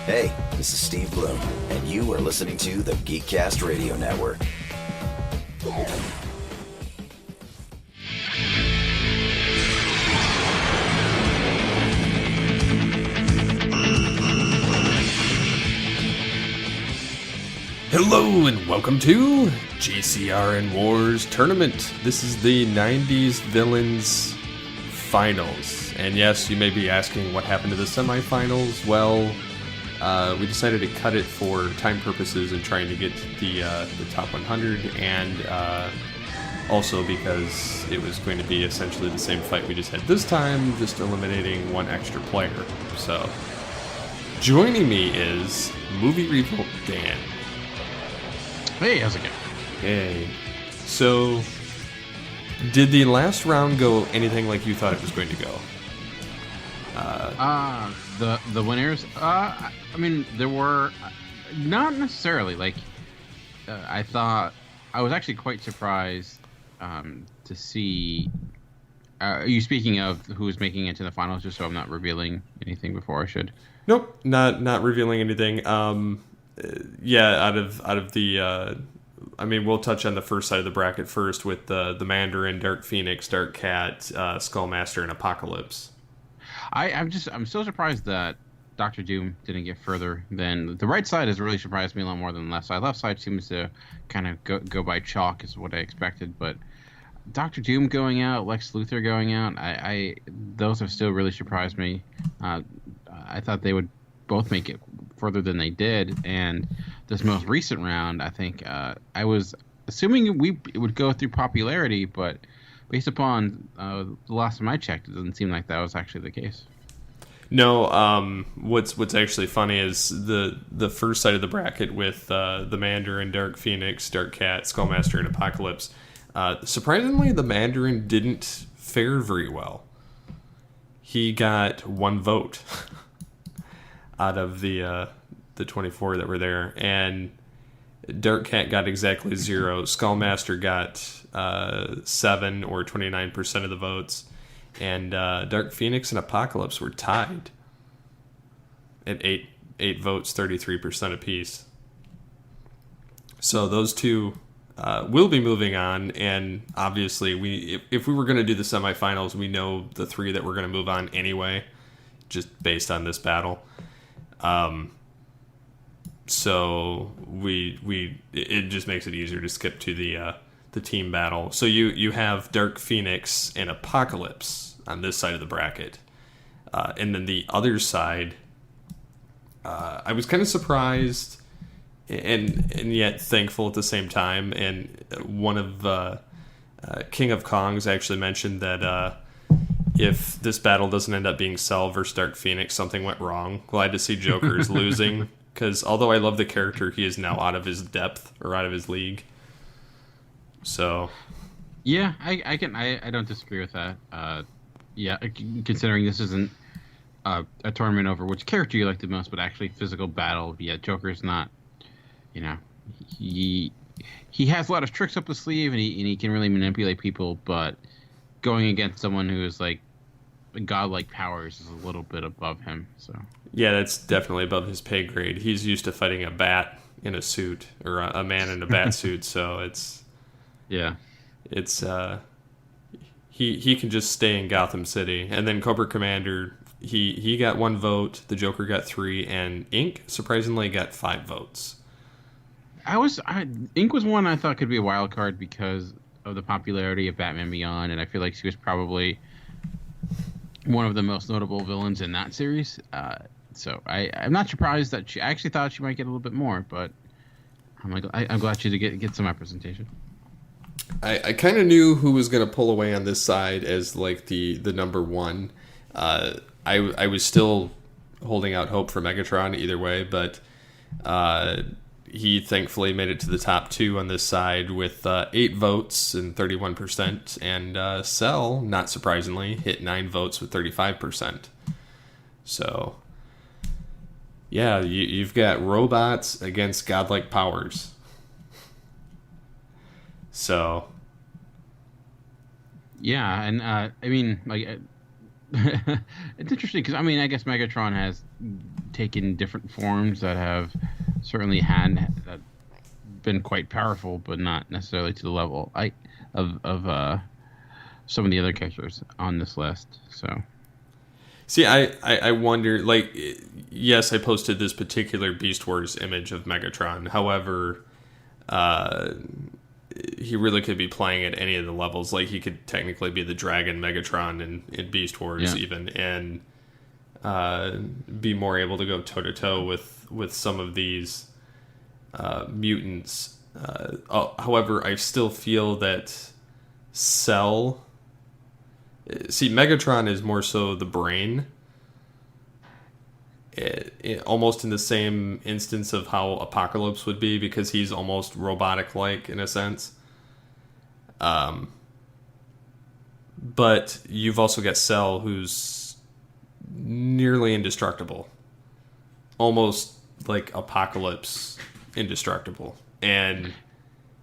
Hey, this is Steve Bloom, and you are listening to the Geekcast Radio Network. Hello and welcome to GCRN Wars Tournament. This is the 90s Villains Finals. And yes, you may be asking what happened to the semifinals. Well, we decided to cut it for time purposes and trying to get the top 100, and also because it was going to be essentially the same fight we just had this time, just eliminating one extra player. So, joining me is Movie Revolt Dan. Hey, how's it going? Hey. So, did the last round go anything like you thought it was going to go? The winners. I mean, there were not necessarily like. I thought I was actually quite surprised to see. Are you speaking of who's making it to the finals? Just so I'm not revealing anything before I should. Nope, not revealing anything. Yeah, out of the, I mean, we'll touch on the first side of the bracket first with the Mandarin, Dark Phoenix, Dark Cat, Skullmaster, and Apocalypse. I'm so surprised that Doctor Doom didn't get further than the right side. Has really surprised me a lot more than the left side. Left side seems to kind of go by chalk is what I expected, but Doctor Doom going out, Lex Luthor going out, those have still really surprised me. I thought they would both make it further than they did, and this most recent round, I think I was assuming it would go through popularity, but based upon the last time I checked, it doesn't seem like that was actually the case. No, what's actually funny is the first side of the bracket with the Mandarin, Dark Phoenix, Dark Cat, Skullmaster, and Apocalypse. Surprisingly, the Mandarin didn't fare very well. He got one vote out of the 24 that were there, and Dark Cat got exactly 0. Skullmaster got 7 or 29% of the votes, and Dark Phoenix and Apocalypse were tied at 8 votes, 33% apiece. So those two will be moving on, and obviously if we were going to do the semifinals, we know the 3 that we're going to move on anyway, just based on this battle. So it just makes it easier to skip to the team battle. So you have Dark Phoenix and Apocalypse on this side of the bracket, and then the other side. I was kind of surprised, and yet thankful at the same time. And one of King of Kongs actually mentioned that if this battle doesn't end up being Cell versus Dark Phoenix, something went wrong. Glad to see Joker is losing, because although I love the character, he is now out of his depth, or out of his league. So, yeah, I don't disagree with that. Yeah, considering this isn't a tournament over which character you like the most, but actually physical battle. Yeah, Joker's not. You know, he has a lot of tricks up his sleeve, and he can really manipulate people, but going against someone who is like godlike powers is a little bit above him. So yeah, that's definitely above his pay grade. He's used to fighting a bat in a suit, or a man in a bat suit. So it's he can just stay in Gotham City. And then Cobra Commander, he got 1 vote, the Joker got 3, and Ink surprisingly got 5 votes. Ink was one I thought could be a wild card because of the popularity of Batman Beyond, and I feel like she was probably one of the most notable villains in that series. So I'm not surprised that I actually thought she might get a little bit more, but I'm glad she did get some representation. I kind of knew who was going to pull away on this side as like the number one. I was still holding out hope for Megatron either way, but he thankfully made it to the top 2 on this side with 8 votes and 31%, and Cell, not surprisingly, hit 9 votes with 35%. So, yeah, you've got robots against godlike powers. So, yeah, and I mean, like, it's interesting because I mean, I guess Megatron has taken different forms that have certainly had that been quite powerful, but not necessarily to the level of some of the other characters on this list. So, see, I wonder, like, yes, I posted this particular Beast Wars image of Megatron. However, he really could be playing at any of the levels. Like, he could technically be the Dragon Megatron in Beast Wars, even, and be more able to go toe-to-toe with some of these mutants. However, I still feel that Cell... See, Megatron is more so the brain. Almost in the same instance of how Apocalypse would be, because he's almost robotic-like in a sense. But you've also got Cell, who's nearly indestructible. Almost like Apocalypse indestructible. And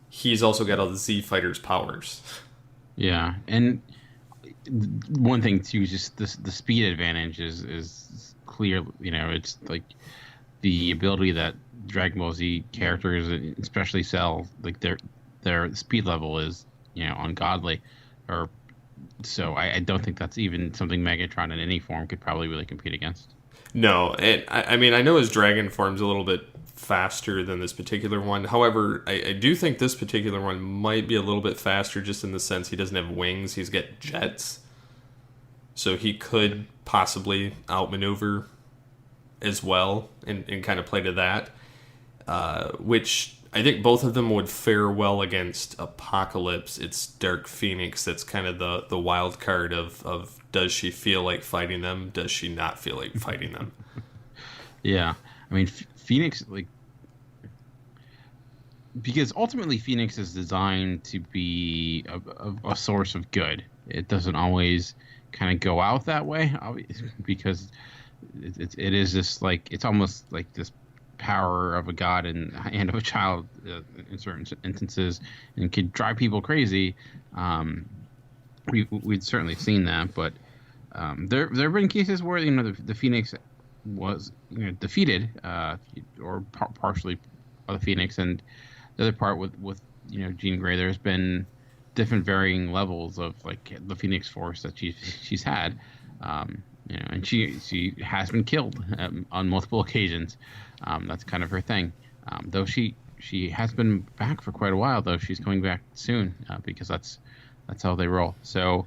he's also got all the Z-Fighter's powers. Yeah, and one thing too, just the speed advantage is clear. You know, it's like the ability that Dragon Ball Z characters, especially Cell, like their speed level is, you know, ungodly. Or so I don't think that's even something Megatron in any form could probably really compete against. No, and I mean, I know his dragon form's a little bit faster than this particular one. However, I do think this particular one might be a little bit faster, just in the sense he doesn't have wings, he's got jets. So he could possibly outmaneuver as well and kind of play to that. Which I think both of them would fare well against Apocalypse. It's Dark Phoenix that's kind of the wild card of does she feel like fighting them? Does she not feel like fighting them? Yeah. I mean, Phoenix, like, because ultimately Phoenix is designed to be a source of good. It doesn't always kind of go out that way, because it is this, like, it's almost like this power of a god and hand of a child in certain instances, and could drive people crazy. We'd certainly seen that, but there have been cases where, you know, the Phoenix was, you know, defeated, or partially by the Phoenix, and the other part with you know, Jean Grey. There's been different varying levels of, like, the Phoenix Force that she's had, you know, and she has been killed on multiple occasions. That's kind of her thing. Though she has been back for quite a while, though she's coming back soon, because that's how they roll. So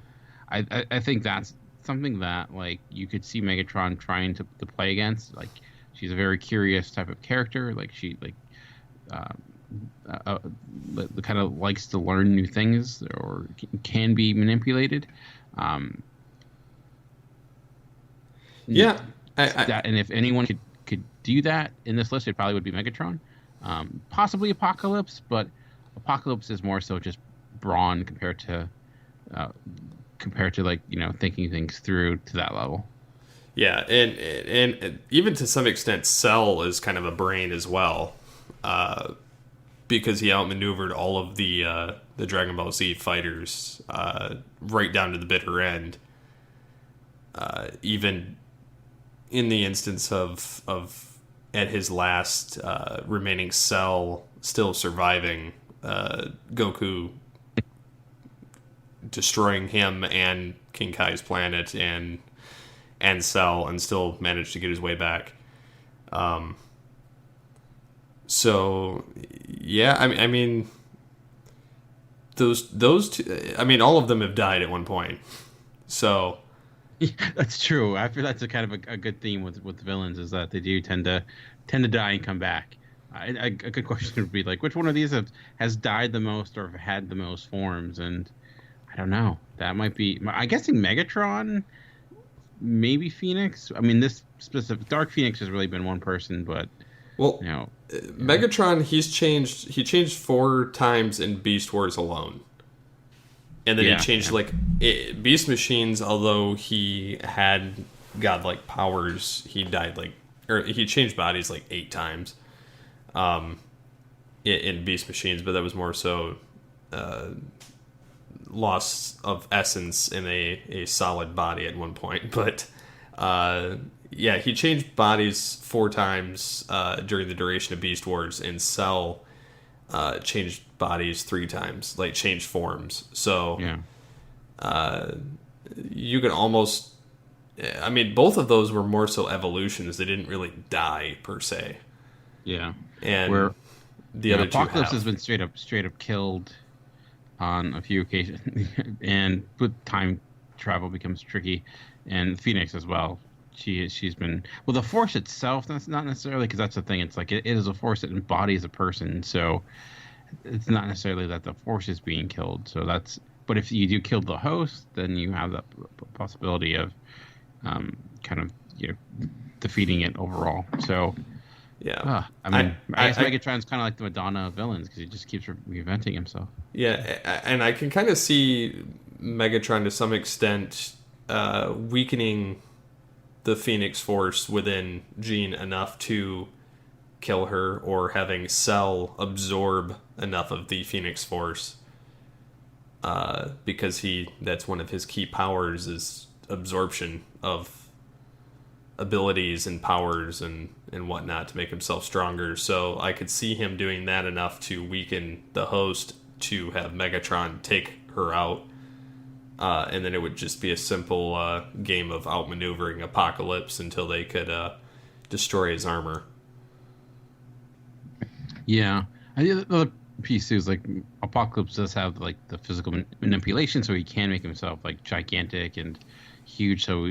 I think that's something that, like, you could see Megatron trying to play against. Like, she's a very curious type of character. Like, she kind of likes to learn new things, or can be manipulated. Yeah, and if anyone could do that in this list, it probably would be Megatron. Possibly Apocalypse, but Apocalypse is more so just brawn compared to like, you know, thinking things through to that level. Yeah, and even to some extent, Cell is kind of a brain as well, because he outmaneuvered all of the Dragon Ball Z fighters right down to the bitter end. Even in the instance of at his last remaining Cell still surviving, Goku destroying him and King Kai's planet and Cell, and still managed to get his way back. So yeah, I mean those two, I mean, all of them have died at one point. So yeah, that's true. I feel that's a kind of a good theme with villains, is that they do tend to die and come back. A good question would be, like, which one of these has died the most or had the most forms? And I don't know. That might be, I'm guessing Megatron, maybe Phoenix. I mean, this specific Dark Phoenix has really been one person, but, well, you know, Megatron, he changed 4 times in Beast Wars alone. And then he changed, like, Beast Machines, although he had godlike powers, he died, like, or he changed bodies, like, 8 times in Beast Machines, but that was more so loss of essence in a solid body at one point. But Yeah, he changed bodies 4 times during the duration of Beast Wars, and Cell changed bodies 3 times, like changed forms. So you can almost, I mean, both of those were more so evolutions. They didn't really die per se. Yeah, And where the other two Apocalypse have. has been straight up killed on a few occasions, and with time travel becomes tricky, and Phoenix as well. She's been, well, the Force itself. That's not necessarily, because that's the thing. It's like it is a force that embodies a person, so it's not necessarily that the Force is being killed. So that's, but if you do kill the host, then you have that possibility of kind of defeating it overall. So. Yeah, I mean, I guess Megatron's kind of like the Madonna of villains, because he just keeps reinventing himself. Yeah, and I can kind of see Megatron to some extent weakening the Phoenix Force within Jean enough to kill her, or having Cell absorb enough of the Phoenix Force, because that's one of his key powers, is absorption of abilities and powers and whatnot to make himself stronger. So I could see him doing that enough to weaken the host to have Megatron take her out, and then it would just be a simple game of outmaneuvering Apocalypse until they could destroy his armor. Yeah, I think the other piece too is like Apocalypse does have like the physical manipulation, so he can make himself like gigantic and huge. So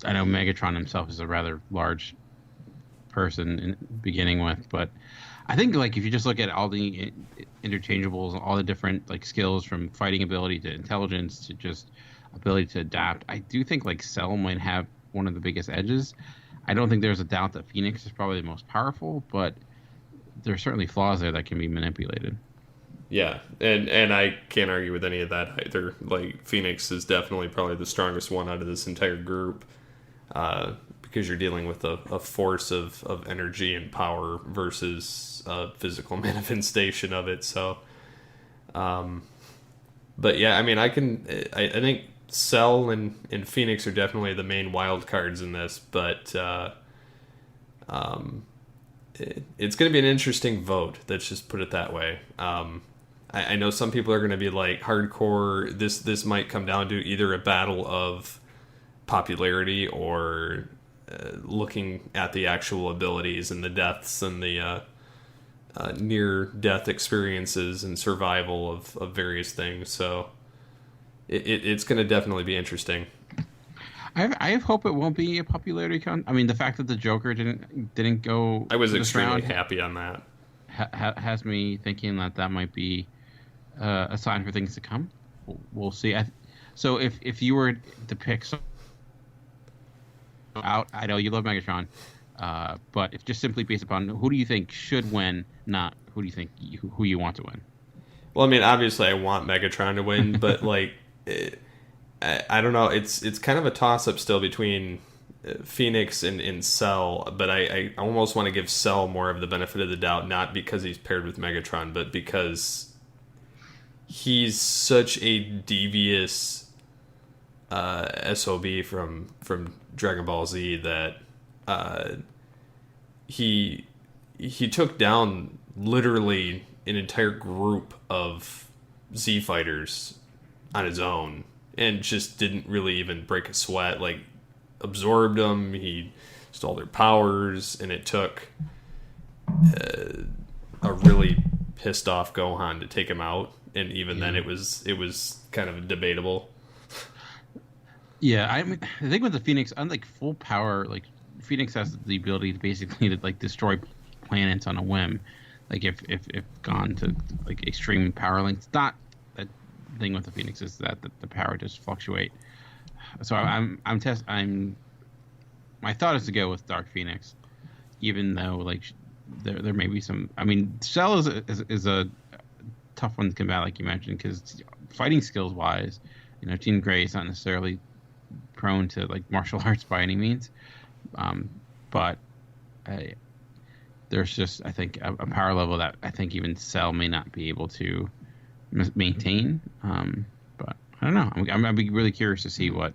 I know Megatron himself is a rather large person in beginning with, but I think like if you just look at all the interchangeables and all the different like skills, from fighting ability to intelligence to just ability to adapt, I do think like Cell might have one of the biggest edges. I don't think there's a doubt that Phoenix is probably the most powerful, but there's certainly flaws there that can be manipulated. Yeah, and I can't argue with any of that either. Like, Phoenix is definitely probably the strongest one out of this entire group, because you're dealing with a force of energy and power versus a physical manifestation of it. So, but yeah, I mean, I think Cell and Phoenix are definitely the main wild cards in this, but it's going to be an interesting vote. Let's just put it that way. I know some people are going to be like hardcore. This might come down to either a battle of popularity or looking at the actual abilities and the deaths and the near-death experiences and survival of various things. So it's going to definitely be interesting. I hope it won't be a popularity I mean, the fact that the Joker didn't go. I was extremely happy on that. Has me thinking that might be a sign for things to come. We'll see. So if you were to pick out, I know you love Megatron, but if just simply based upon who do you think should win, not who do you think who you want to win? Well, I mean, obviously I want Megatron to win, but like. I don't know. It's kind of a toss-up still between Phoenix and Cell, but I almost want to give Cell more of the benefit of the doubt, not because he's paired with Megatron, but because he's such a devious SOB from Dragon Ball Z that he took down literally an entire group of Z fighters on his own. And just didn't really even break a sweat. Like, absorbed them. He stole their powers, and it took a really pissed off Gohan to take him out. And even then, it was kind of debatable. Yeah, I mean, the thing with the Phoenix, unlike full power, like Phoenix has the ability to basically like destroy planets on a whim. Like if gone to like extreme power lengths, not. Thing with the Phoenix is that the power just fluctuate. So my thought is to go with Dark Phoenix, even though like there may be some. I mean, Cell is a tough one to combat, like you mentioned, because fighting skills wise, Jean Grey is not necessarily prone to like martial arts by any means, but there's just I think a power level that I think even Cell may not be able to maintain, but I don't know. I'd be really curious to see what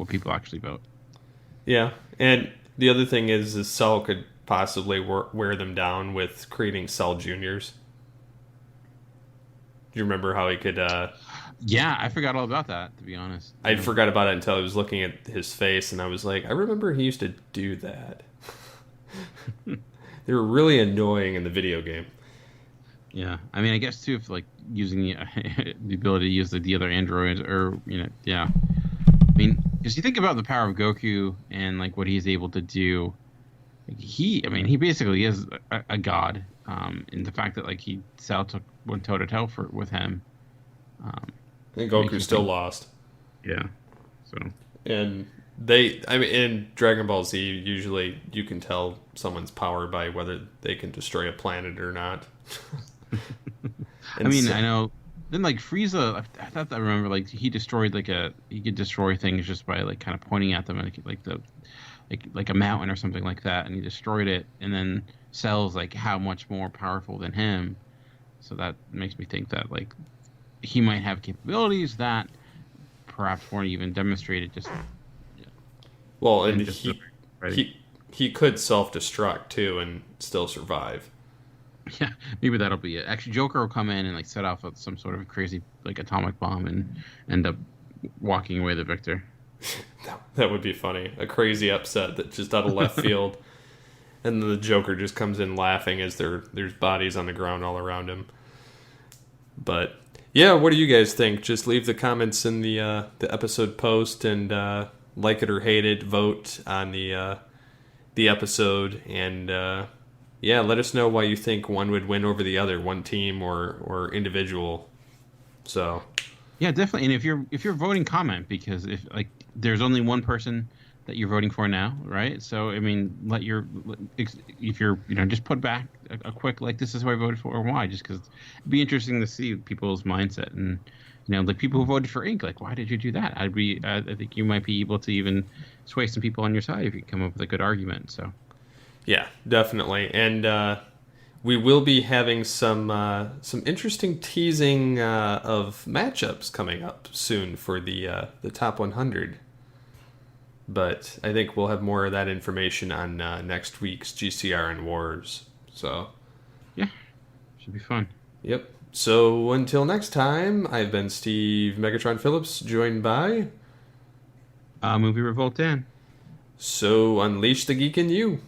people actually vote. Yeah, and the other thing is Cell could possibly wear them down with creating Cell Juniors. Do you remember how he could? Yeah, I forgot all about that, to be honest. I forgot about it until I was looking at his face, and I was like, I remember he used to do that. They were really annoying in the video game. Yeah, I mean, I guess too, if like using the ability to use the other androids, or yeah. I mean, because you think about the power of Goku and like what he's able to do, like, he basically is a god. And the fact that like Cell went toe to toe with him. And Goku still lost. Yeah. So. And in Dragon Ball Z, usually you can tell someone's power by whether they can destroy a planet or not. I mean, I know. Then like Frieza, I remember like he destroyed he could destroy things just by like kind of pointing at them like a mountain or something like that, and he destroyed it. And then Cell's like how much more powerful than him, so that makes me think that like he might have capabilities that perhaps weren't even demonstrated. Well, and he could self-destruct too and still survive. Yeah, maybe that'll be it. Actually, Joker will come in and like set off some sort of crazy like atomic bomb and end up walking away the victor. That would be funny. A crazy upset that just out of left field, and then the Joker just comes in laughing as there's bodies on the ground all around him. But yeah, what do you guys think? Just leave the comments in the episode post and like it or hate it. Vote on the episode and. Yeah, let us know why you think one would win over the other, one team or individual. So, yeah, definitely. And if you're voting, comment, because if like there's only one person that you're voting for now, right? So I mean, if you're just put back a quick like this is who I voted for or why, just because it'd be interesting to see people's mindset and like people who voted for Ink, like why did you do that? I think you might be able to even sway some people on your side if you come up with a good argument. So. Yeah, definitely, and we will be having some interesting teasing of matchups coming up soon for the top 100. But I think we'll have more of that information on next week's GCRN Wars. So, yeah, should be fun. Yep. So until next time, I've been Steve Megatron Phillips, joined by Movie Revolt Dan. So unleash the geek in you.